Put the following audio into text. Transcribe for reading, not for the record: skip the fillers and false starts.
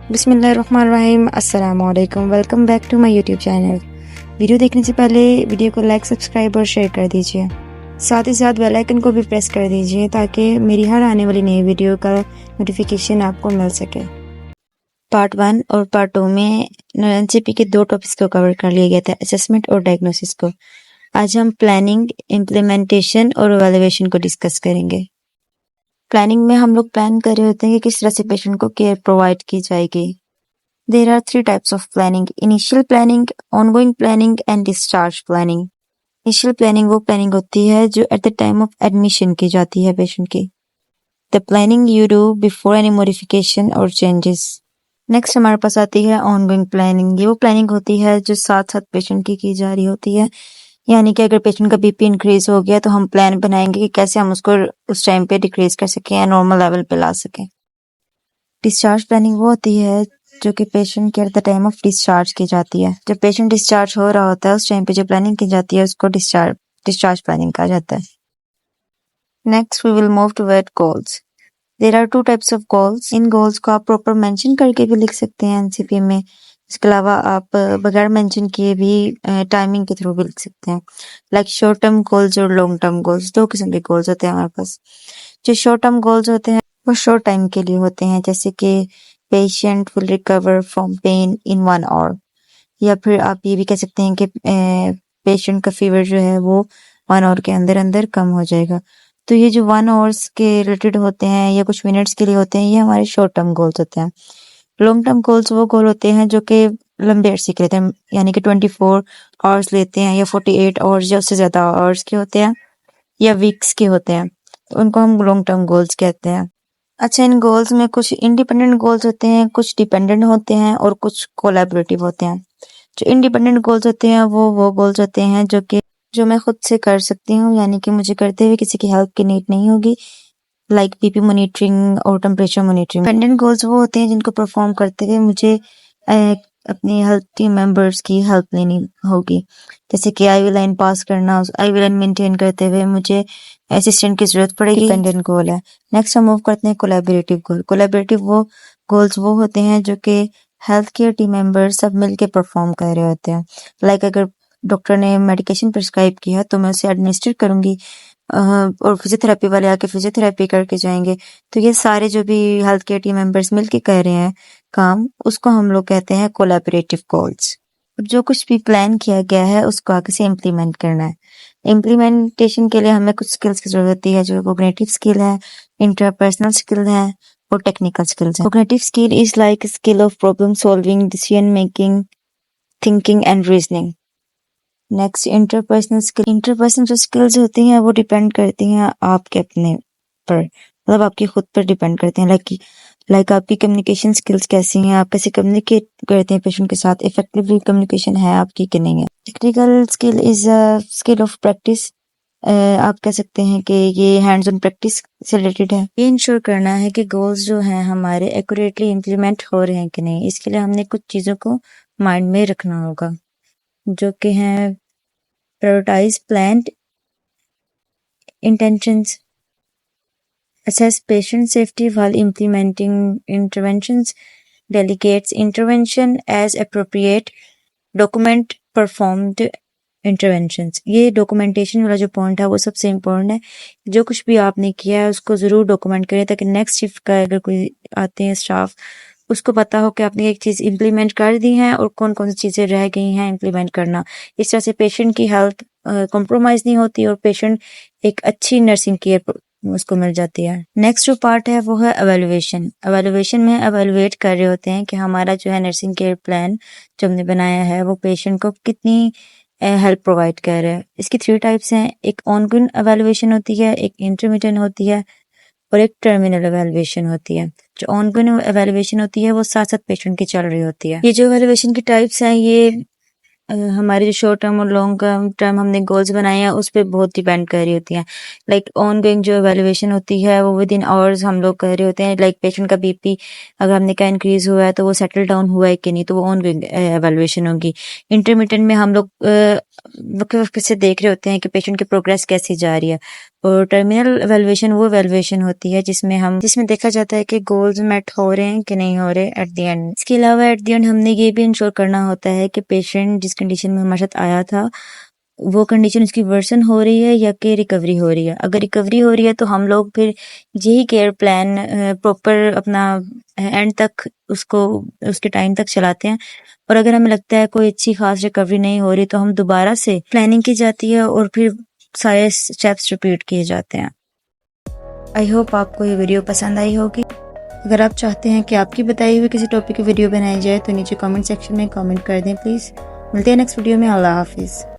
बिस्मिल्लाहिर्रहमानिर्रहीम अस्सलाम वालेकुम। Welcome back to my YouTube channel. Video देखने से पहले वीडियो को लाइक, सब्सक्राइब और शेयर कर दीजिए। साथ ही साथ बेल आइकन को भी प्रेस कर दीजिए ताकि मेरी हर आने वाली नई वीडियो का नोटिफिकेशन आपको मिल सके। पार्ट 1 और पार्ट 2 में एनसीपी के 2 टॉपिक्स को कवर कर लिया गया था, असेसमेंट और डायग्नोसिस को। आज हम प्लानिंग, इम्प्लीमेंटेशन और एवेल्युएशन को डिस्कस करेंगे। प्लानिंग में हम लोग प्लान कर रहे होते हैं कि किस तरह से पेशेंट को केयर प्रोवाइड की जाएगी। There are 3 types of planning: initial planning, ongoing planning and discharge planning. Initial planning वो planning होती है जो at the time of admission की जाती है patient की। The planning you do before any modification or changes. Next हमारे पास आती है ongoing planning। ये वो planning होती है जो साथ साथ patient की जा रही होती है। यानी कि अगर पेशेंट का बीपी इंक्रीज हो गया तो हम प्लान बनाएंगे कि कैसे हम उसको उस टाइम पे डिक्रीज कर सकें या नॉर्मल लेवल पे ला सकें। डिस्चार्ज प्लानिंग वो होती है जो कि पेशेंट के at the time of discharge की जाती है। जब पेशेंट डिस्चार्ज हो रहा होता है उस टाइम पे जो प्लानिंग की जाती है उसको डिस्चार्ज प्लानिंग कहा जाता है। Next we will move toward goals. There are 2 types of goals. इन गोल्स को आप प्रॉपर मेंशन करके भी लिख सकते हैं एनसीपी में। इसके अलावा आप बगैर मेंशन किए भी टाइमिंग के थ्रू भी लिख सकते हैं। लाइक शॉर्ट टर्म गोल्स और लॉन्ग टर्म गोल्स, 2 किस्म के गोल्स होते हैं हमारे पास। जो शॉर्ट टर्म गोल्स होते हैं वो शॉर्ट टाइम के लिए होते हैं, जैसे कि patient will recover from pain in 1 hour, या फिर आप ये भी कह सकते हैं कि पेशेंट का फीवर जो है वो 1 आवर के अंदर अंदर कम हो जाएगा। तो ये जो 1 आवर्स के रिलेटेड होते हैं या कुछ मिनट्स के लिए होते हैं, ये हमारे शॉर्ट टर्म गोल्स होते हैं। लॉन्ग टर्म गोल्स वो गोल होते हैं जो कि लंबे अरसे के लेते हैं, यानी कि 24 आवर्स लेते हैं या 48 आवर्स या उससे ज्यादा आवर्स के होते हैं या वीक्स के होते हैं, तो उनको हम लॉन्ग टर्म गोल्स कहते हैं। अच्छा, इन गोल्स में कुछ इंडिपेंडेंट गोल्स होते हैं, कुछ डिपेंडेंट होते हैं और कुछ कोलैबोरेटिव होते हैं। जो इंडिपेंडेंट गोल्स होते हैं वो गोल्स होते हैं जो मैं खुद से कर सकती हूँ, यानी कि मुझे करते हुए किसी की हेल्प की नीड नहीं होगी, लाइक बीपी मॉनिटरिंग और टेम्परेचर मॉनिटरिंग। डिपेंडेंट गोल्स वो होते हैं जिनको परफॉर्म करते हुए मुझे अपनी हेल्थ टीम मेंबर्स की हेल्प लेनी होगी, जैसे कि आईवी लाइन पास करना, आईवी लाइन मेंटेन करते हुए मुझे असिस्टेंट की जरूरत पड़ेगी। डिपेंडेंट गोल है। नेक्स्ट हम मूव करते हैं कोलैबोरेटिव गोल। कोलैबोरेटिव वो गोल्स वो होते हैं जो कि हेल्थ केयर टीम मेंबर सब मिलके परफॉर्म कर रहे होते हैं। लाइक अगर डॉक्टर ने मेडिकेशन प्रिस्क्राइब किया तो मैं उसे एडमिनिस्टर करूंगी और फिजियोथेरेपी वाले आके फिजियोथेरेपी करके जाएंगे। तो ये सारे जो भी हेल्थ केयर टीम मेंबर्स मिलके कर रहे हैं काम, उसको हम लोग कहते हैं कोलैबोरेटिव गोल्स। अब जो कुछ भी प्लान किया गया है उसको आगे से इम्प्लीमेंट करना है। इम्प्लीमेंटेशन के लिए हमें कुछ स्किल्स की जरूरत होती है, जो कोग्निटिव स्किल है, इंटरपर्सनल स्किल है और टेक्निकल स्किल्स है। Cognitive skill is like skill of problem solving, decision making, thinking and reasoning. Next interpersonal skill. Interpersonal जो स्किल्स होती हैं वो डिपेंड करती हैं आपके अपने पर, मतलब आपकी खुद पर डिपेंड करते हैं। लाइक आपकी कम्युनिकेशन स्किल्स कैसी हैं, आप कैसे कम्युनिकेट करते हैं पेशेंट के साथ, इफेक्टिवली कम्युनिकेशन है आपकी कि नहीं है। Technical skill is a skill of practice. आप कह सकते हैं कि ये हैंड्स ऑन प्रैक्टिस से रिलेटेड है। ये इंश्योर करना है कि गोल्स जो हैं हमारे एक्यूरेटली इम्प्लीमेंट हो रहे हैं कि नहीं। इसके लिए हमने कुछ चीजों को माइंड में रखना होगा, जो कि हैं prioritize planned intentions, assess patient safety while implementing interventions, delegates intervention as appropriate, document performed interventions। ये डॉक्यूमेंटेशन वाला जो पॉइंट है वो सबसे इम्पोर्टेंट है। जो कुछ भी आपने किया है उसको जरूर डॉक्यूमेंट करें ताकि नेक्स्ट शिफ्ट का अगर कोई आते हैं स्टाफ, उसको पता हो कि आपने एक चीज इम्प्लीमेंट कर दी है और कौन कौन सी चीजें रह गई हैं इम्प्लीमेंट करना। इस तरह से पेशेंट की हेल्थ कॉम्प्रोमाइज नहीं होती और पेशेंट एक अच्छी नर्सिंग केयर उसको मिल जाती है। नेक्स्ट जो पार्ट है वो है एवेल्युएशन। एवेल्युएशन में एवेल्युएट कर रहे होते हैं कि हमारा जो है नर्सिंग केयर प्लान जो हमने बनाया है वो पेशेंट को कितनी हेल्प प्रोवाइड कर रहा है। इसकी 3 टाइप्स हैं। एक ऑनगोइंग एवेल्युएशन होती है, एक इंटरमीडिएट होती है और एक टर्मिनल एवेल्युएशन होती है। जो ऑनगोइंग एवेल्युएशन होती है वो साथ साथ पेशेंट की चल रही होती है। ये जो एवेल्युएशन की टाइप्स हैं ये हमारे जो शॉर्ट टर्म और लॉन्ग टर्म हमने गोल्स बनाए हैं उस पर बहुत डिपेंड कर रही होती हैं। लाइक ऑनगोइंग जो एवेल्युएशन होती है वो विद इन आवर्स हम लोग कर रहे होते हैं। लाइक पेशेंट का बीपी अगर हमने का इंक्रीज हुआ है तो वो सेटल डाउन हुआ है कि नहीं, तो वो ऑनगोइंग एवेल्युएशन होगी। इंटरमीडिएट में हम लोग वक्त से देख रहे होते हैं कि पेशेंट की प्रोग्रेस कैसी जा रही है। और टर्मिनल एवेल्युएशन वो एवेल्युएशन होती है जिसमें देखा जाता है कि गोल्स मेट हो रहे हैं कि नहीं हो रहे एट द एंड। इसके अलावा एट द एंड हमने ये भी इंश्योर करना होता है कि पेशेंट जिस कंडीशन में हमारे साथ आया था वो कंडीशन उसकी वर्सन हो रही है या कि रिकवरी हो रही है। अगर रिकवरी हो रही है तो हम लोग फिर यही केयर प्लान प्रॉपर अपना एंड तक उसको उसके टाइम तक चलाते हैं। और अगर हमें लगता है कोई अच्छी खास रिकवरी नहीं हो रही तो हम दोबारा से प्लानिंग की जाती है और फिर सारे स्टेप्स रिपीट किए जाते हैं। आई होप आपको ये वीडियो पसंद आई होगी। अगर आप चाहते हैं कि आपकी बताई हुई किसी टॉपिक की वीडियो बनाई जाए तो नीचे कमेंट सेक्शन में कमेंट कर दें प्लीज़। मिलते हैं नेक्स्ट वीडियो में। अल्लाह हाफिज़।